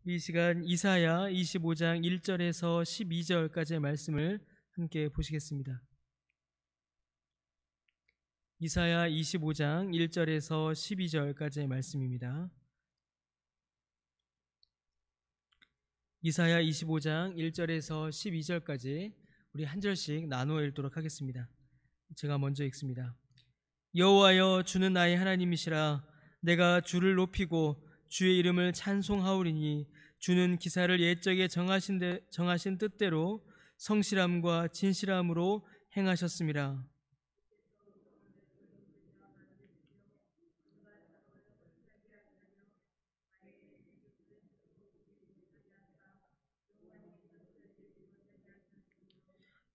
이 시간 이사야 25장 1절에서 12절까지의 말씀을 함께 보시겠습니다. 이사야 25장 1절에서 12절까지의 말씀입니다. 이사야 25장 1절에서 12절까지 우리 한 절씩 나누어 읽도록 하겠습니다. 제가 먼저 읽습니다. 여호와여, 주는 나의 하나님이시라. 내가 주를 높이고 주의 이름을 찬송하오리니 주는 기사를 옛적에 정하신 뜻대로 성실함과 진실함으로 행하셨음이라.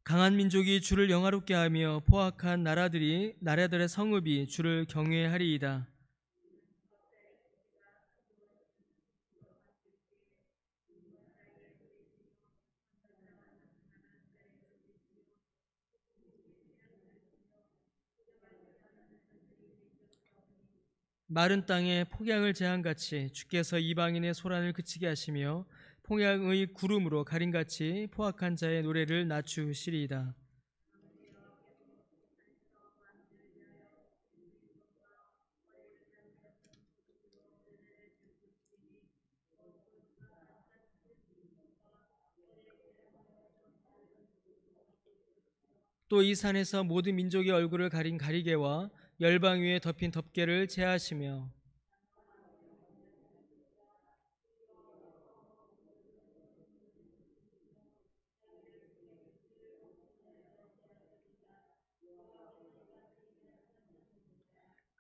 강한 민족이 주를 영화롭게 하며 포악한 나라들의 성읍이 주를 경외하리이다. 마른 땅에 폭양을 재앙같이 주께서 이방인의 소란을 그치게 하시며 폭양의 구름으로 가림같이 포악한 자의 노래를 낮추시리이다. 또 이 산에서 모든 민족의 얼굴을 가린 가리개와 열방 위에 덮인 덮개를 제하시며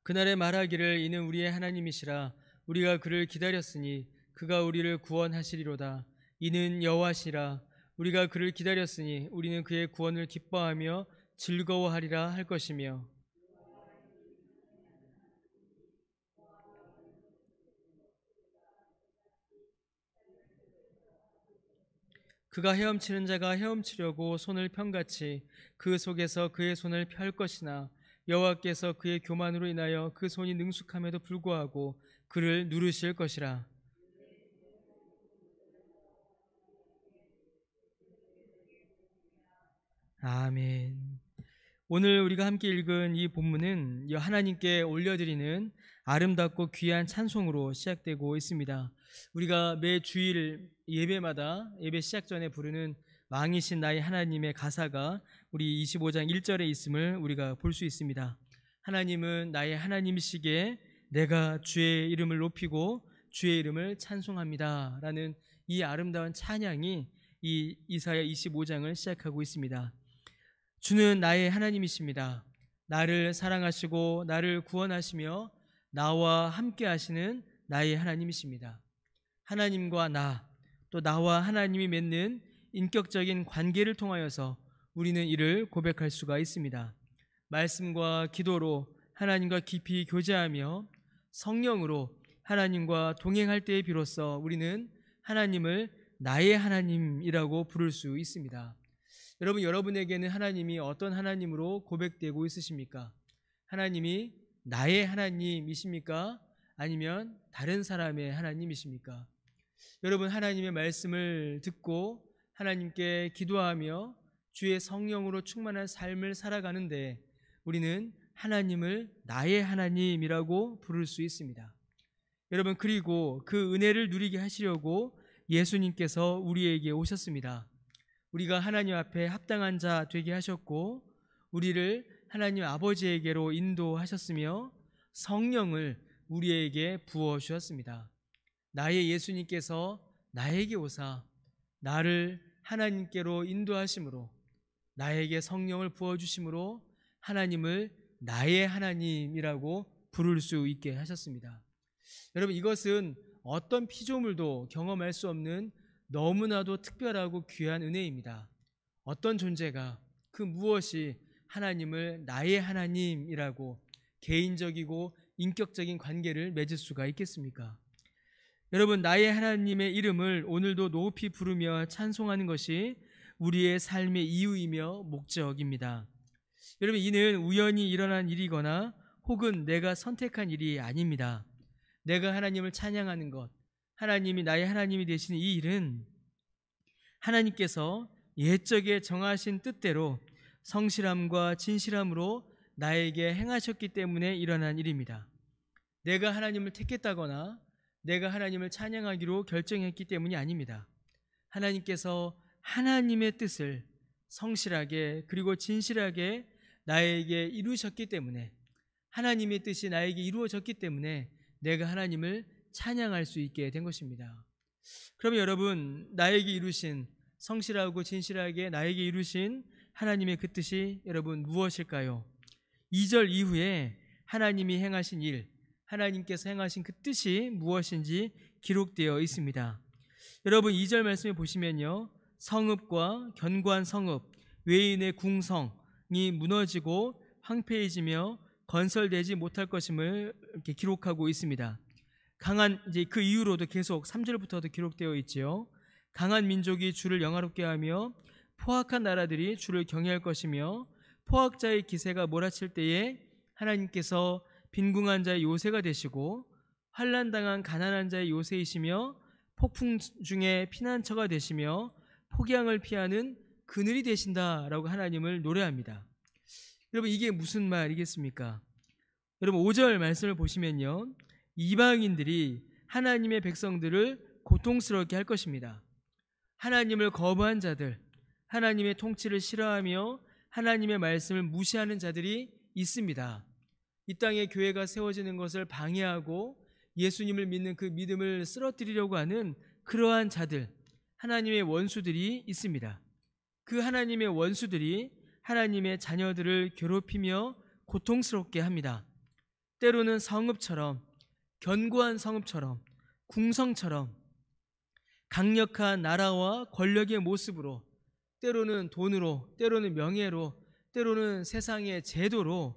그날에 말하기를 이는 우리의 하나님이시라. 우리가 그를 기다렸으니 그가 우리를 구원하시리로다. 이는 여호와시라. 우리가 그를 기다렸으니 우리는 그의 구원을 기뻐하며 즐거워하리라 할 것이며 그가 헤엄치는 자가 헤엄치려고 손을 편같이 그 속에서 그의 손을 펼 것이나 여호와께서 그의 교만으로 인하여 그 손이 능숙함에도 불구하고 그를 누르실 것이라. 아멘. 오늘 우리가 함께 읽은 이 본문은 하나님께 올려드리는 아름답고 귀한 찬송으로 시작되고 있습니다. 우리가 매 주일 예배마다 예배 시작 전에 부르는 왕이신 나의 하나님의 가사가 우리 25장 1절에 있음을 우리가 볼 수 있습니다. 하나님은 나의 하나님이시기에 내가 주의 이름을 높이고 주의 이름을 찬송합니다 라는 이 아름다운 찬양이 이 이사야 25장을 시작하고 있습니다. 주는 나의 하나님이십니다. 나를 사랑하시고 나를 구원하시며 나와 함께 하시는 나의 하나님이십니다. 하나님과 또 나와 하나님이 맺는 인격적인 관계를 통하여서 우리는 이를 고백할 수가 있습니다. 말씀과 기도로 하나님과 깊이 교제하며 성령으로 하나님과 동행할 때에 비로소 우리는 하나님을 나의 하나님이라고 부를 수 있습니다. 여러분에게는 하나님이 어떤 하나님으로 고백되고 있으십니까? 하나님이 나의 하나님이십니까? 아니면 다른 사람의 하나님이십니까? 여러분, 하나님의 말씀을 듣고 하나님께 기도하며 주의 성령으로 충만한 삶을 살아가는데 우리는 하나님을 나의 하나님이라고 부를 수 있습니다. 여러분, 그리고 그 은혜를 누리게 하시려고 예수님께서 우리에게 오셨습니다. 우리가 하나님 앞에 합당한 자 되게 하셨고 우리를 하나님 아버지에게로 인도하셨으며 성령을 우리에게 부어주셨습니다. 나의 예수님께서 나에게 오사 나를 하나님께로 인도하심으로 나에게 성령을 부어주심으로 하나님을 나의 하나님이라고 부를 수 있게 하셨습니다. 여러분, 이것은 어떤 피조물도 경험할 수 없는 너무나도 특별하고 귀한 은혜입니다. 어떤 존재가 그 무엇이 하나님을 나의 하나님이라고 개인적이고 인격적인 관계를 맺을 수가 있겠습니까? 여러분, 나의 하나님의 이름을 오늘도 높이 부르며 찬송하는 것이 우리의 삶의 이유이며 목적입니다. 여러분, 이는 우연히 일어난 일이거나 혹은 내가 선택한 일이 아닙니다. 내가 하나님을 찬양하는 것, 하나님이 나의 하나님이 되시는 이 일은 하나님께서 옛적에 정하신 뜻대로 성실함과 진실함으로 나에게 행하셨기 때문에 일어난 일입니다. 내가 하나님을 택했다거나 내가 하나님을 찬양하기로 결정했기 때문이 아닙니다. 하나님께서 하나님의 뜻을 성실하게 그리고 진실하게 나에게 이루셨기 때문에, 하나님의 뜻이 나에게 이루어졌기 때문에 내가 하나님을 찬양할 수 있게 된 것입니다. 그러면 여러분, 나에게 이루신, 성실하고 진실하게 나에게 이루신 하나님의 그 뜻이 여러분 무엇일까요? 2절 이후에 하나님이 행하신 일, 하나님께서 행하신 그 뜻이 무엇인지 기록되어 있습니다. 여러분, 2절 말씀에 보시면요, 성읍과 견고한 성읍, 외인의 궁성이 무너지고 황폐해지며 건설되지 못할 것임을 이렇게 기록하고 있습니다. 강한, 이제 그 이후로도 계속 3절부터도 기록되어 있지요. 강한 민족이 주를 영화롭게 하며 포악한 나라들이 주를 경외할 것이며, 포악자의 기세가 몰아칠 때에 하나님께서 빈궁한 자의 요새가 되시고 환난당한 가난한 자의 요새이시며 폭풍 중에 피난처가 되시며 폭양을 피하는 그늘이 되신다라고 하나님을 노래합니다. 여러분, 이게 무슨 말이겠습니까? 여러분, 5절 말씀을 보시면요, 이방인들이 하나님의 백성들을 고통스럽게 할 것입니다. 하나님을 거부한 자들, 하나님의 통치를 싫어하며 하나님의 말씀을 무시하는 자들이 있습니다. 이 땅에 교회가 세워지는 것을 방해하고 예수님을 믿는 그 믿음을 쓰러뜨리려고 하는 그러한 자들, 하나님의 원수들이 있습니다. 그 하나님의 원수들이 하나님의 자녀들을 괴롭히며 고통스럽게 합니다. 때로는 성읍처럼, 견고한 성읍처럼, 궁성처럼 강력한 나라와 권력의 모습으로, 때로는 돈으로, 때로는 명예로, 때로는 세상의 제도로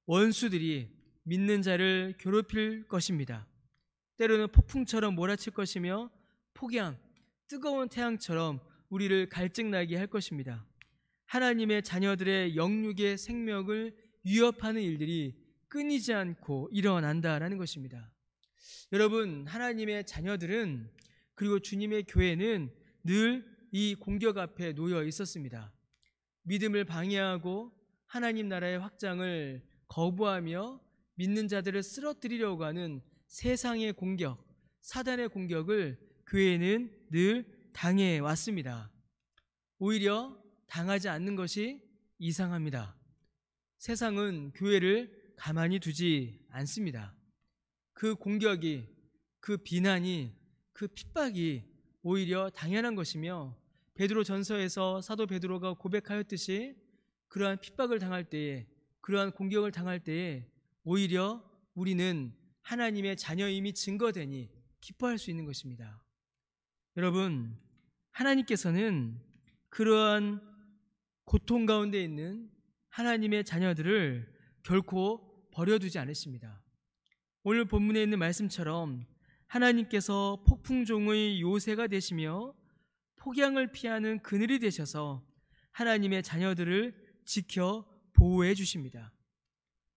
원수들이 믿는 자를 괴롭힐 것입니다. 때로는 폭풍처럼 몰아칠 것이며 폭양, 뜨거운 태양처럼 우리를 갈증나게 할 것입니다. 하나님의 자녀들의 영육의 생명을 위협하는 일들이 끊이지 않고 일어난다라는 것입니다. 여러분, 하나님의 자녀들은, 그리고 주님의 교회는 늘 이 공격 앞에 놓여 있었습니다. 믿음을 방해하고 하나님 나라의 확장을 거부하며 믿는 자들을 쓰러뜨리려고 하는 세상의 공격, 사단의 공격을 교회는 늘 당해 왔습니다. 오히려 당하지 않는 것이 이상합니다. 세상은 교회를 가만히 두지 않습니다. 그 공격이, 그 비난이, 그 핍박이 오히려 당연한 것이며, 베드로 전서에서 사도 베드로가 고백하였듯이 그러한 핍박을 당할 때에, 그러한 공격을 당할 때에 오히려 우리는 하나님의 자녀임이 증거되니 기뻐할 수 있는 것입니다. 여러분, 하나님께서는 그러한 고통 가운데 있는 하나님의 자녀들을 결코 버려두지 않으십니다. 오늘 본문에 있는 말씀처럼 하나님께서 폭풍종의 요새가 되시며 폭양을 피하는 그늘이 되셔서 하나님의 자녀들을 지켜 보호해 주십니다.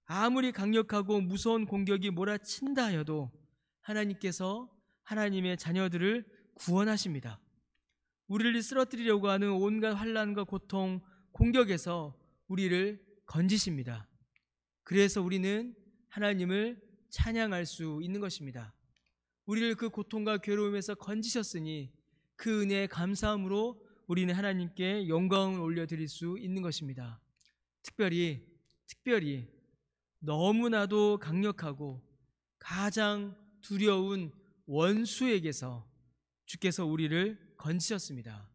아무리 강력하고 무서운 공격이 몰아친다 하여도 하나님께서 하나님의 자녀들을 구원하십니다. 우리를 쓰러뜨리려고 하는 온갖 환난과 고통, 공격에서 우리를 건지십니다. 그래서 우리는 하나님을 찬양할 수 있는 것입니다. 우리를 그 고통과 괴로움에서 건지셨으니 그 은혜에 감사함으로 우리는 하나님께 영광을 올려드릴 수 있는 것입니다. 특별히 너무나도 강력하고 가장 두려운 원수에게서 주께서 우리를 건지셨습니다.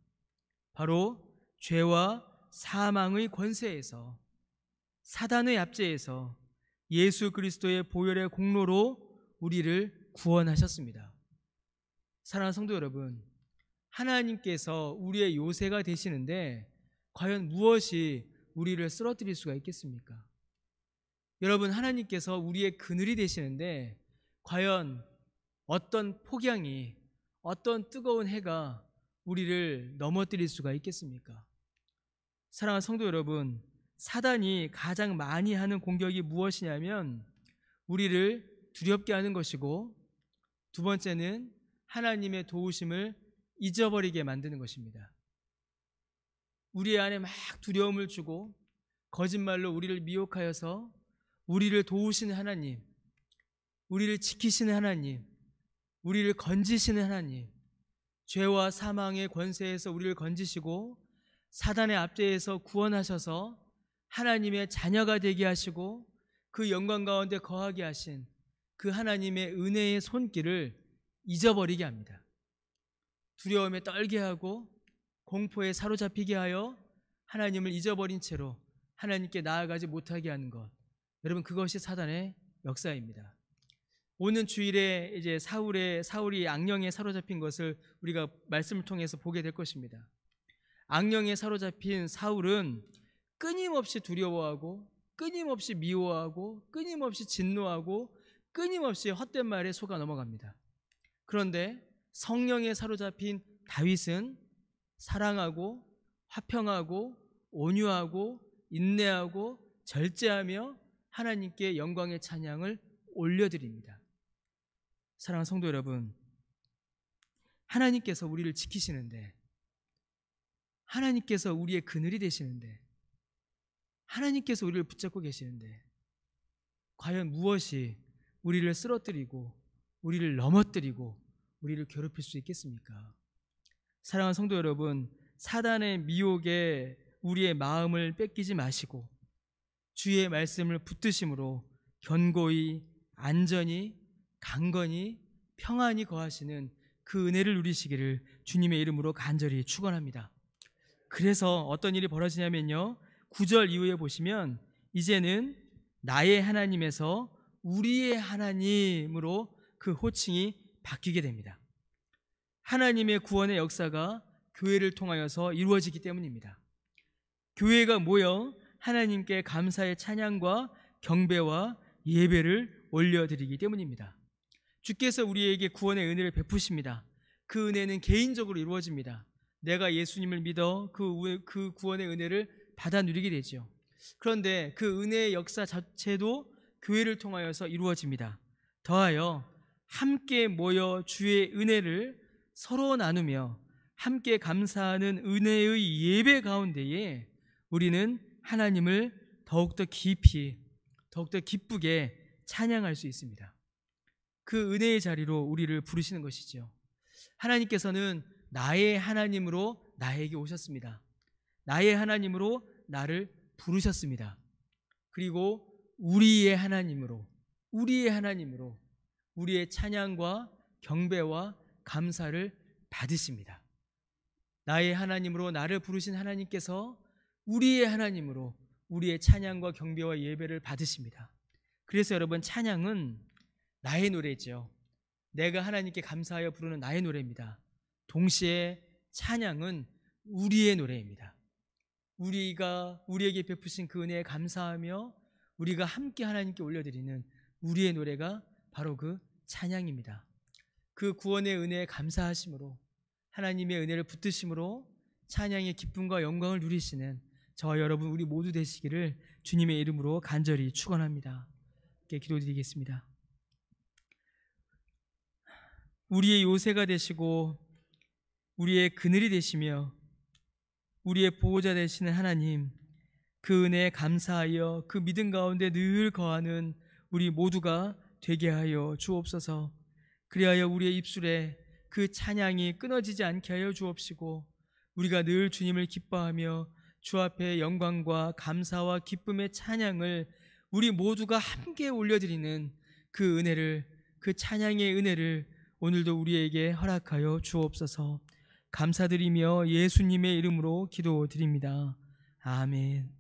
바로 죄와 사망의 권세에서, 사단의 압제에서 예수 그리스도의 보혈의 공로로 우리를 구원하셨습니다. 사랑하는 성도 여러분, 하나님께서 우리의 요새가 되시는데 과연 무엇이 우리를 쓰러뜨릴 수가 있겠습니까? 여러분, 하나님께서 우리의 그늘이 되시는데 과연 어떤 폭양이, 어떤 뜨거운 해가 우리를 넘어뜨릴 수가 있겠습니까? 사랑하는 성도 여러분, 사단이 가장 많이 하는 공격이 무엇이냐면 우리를 두렵게 하는 것이고, 두 번째는 하나님의 도우심을 잊어버리게 만드는 것입니다. 우리 안에 막 두려움을 주고 거짓말로 우리를 미혹하여서 우리를 도우시는 하나님, 우리를 지키시는 하나님, 우리를 건지시는 하나님, 죄와 사망의 권세에서 우리를 건지시고 사단의 압제에서 구원하셔서 하나님의 자녀가 되게 하시고 그 영광 가운데 거하게 하신 그 하나님의 은혜의 손길을 잊어버리게 합니다. 두려움에 떨게 하고 공포에 사로잡히게 하여 하나님을 잊어버린 채로 하나님께 나아가지 못하게 하는 것, 여러분, 그것이 사단의 역사입니다. 오는 주일에 이제 사울이 악령에 사로잡힌 것을 우리가 말씀을 통해서 보게 될 것입니다. 악령에 사로잡힌 사울은 끊임없이 두려워하고 끊임없이 미워하고 끊임없이 진노하고 끊임없이 헛된 말에 속아 넘어갑니다. 그런데 성령에 사로잡힌 다윗은 사랑하고 화평하고 온유하고 인내하고 절제하며 하나님께 영광의 찬양을 올려드립니다. 사랑하는 성도 여러분, 하나님께서 우리를 지키시는데, 하나님께서 우리의 그늘이 되시는데, 하나님께서 우리를 붙잡고 계시는데 과연 무엇이 우리를 쓰러뜨리고 우리를 넘어뜨리고 우리를 괴롭힐 수 있겠습니까? 사랑하는 성도 여러분, 사단의 미혹에 우리의 마음을 뺏기지 마시고 주의 말씀을 붙드심으로 견고히 안전히 강건히 평안히 거하시는 그 은혜를 누리시기를 주님의 이름으로 간절히 축원합니다. 그래서 어떤 일이 벌어지냐면요, 9절 이후에 보시면 이제는 나의 하나님에서 우리의 하나님으로 그 호칭이 바뀌게 됩니다. 하나님의 구원의 역사가 교회를 통하여서 이루어지기 때문입니다. 교회가 모여 하나님께 감사의 찬양과 경배와 예배를 올려드리기 때문입니다. 주께서 우리에게 구원의 은혜를 베푸십니다. 그 은혜는 개인적으로 이루어집니다. 내가 예수님을 믿어 그 구원의 은혜를 받아 누리게 되죠. 그런데 그 은혜의 역사 자체도 교회를 통하여서 이루어집니다. 더하여 함께 모여 주의 은혜를 서로 나누며 함께 감사하는 은혜의 예배 가운데에 우리는 하나님을 더욱더 깊이, 더욱더 기쁘게 찬양할 수 있습니다. 그 은혜의 자리로 우리를 부르시는 것이죠. 하나님께서는 나의 하나님으로 나에게 오셨습니다. 나의 하나님으로 나를 부르셨습니다. 그리고 우리의 하나님으로 우리의 찬양과 경배와 감사를 받으십니다. 나의 하나님으로 나를 부르신 하나님께서 우리의 하나님으로 우리의 찬양과 경배와 예배를 받으십니다. 그래서 여러분, 찬양은 나의 노래죠. 내가 하나님께 감사하여 부르는 나의 노래입니다. 동시에 찬양은 우리의 노래입니다. 우리가 우리에게 베푸신 그 은혜에 감사하며 우리가 함께 하나님께 올려드리는 우리의 노래가 바로 그 찬양입니다. 그 구원의 은혜에 감사하심으로 하나님의 은혜를 붙드심으로 찬양의 기쁨과 영광을 누리시는 저와 여러분 우리 모두 되시기를 주님의 이름으로 간절히 축원합니다. 기도드리겠습니다. 우리의 요새가 되시고 우리의 그늘이 되시며 우리의 보호자 되시는 하나님, 그 은혜에 감사하여 그 믿음 가운데 늘 거하는 우리 모두가 되게 하여 주옵소서. 그리하여 우리의 입술에 그 찬양이 끊어지지 않게 하여 주옵시고 우리가 늘 주님을 기뻐하며 주 앞에 영광과 감사와 기쁨의 찬양을 우리 모두가 함께 올려드리는 그 은혜를, 그 찬양의 은혜를 오늘도 우리에게 허락하여 주옵소서. 감사드리며 예수님의 이름으로 기도드립니다. 아멘.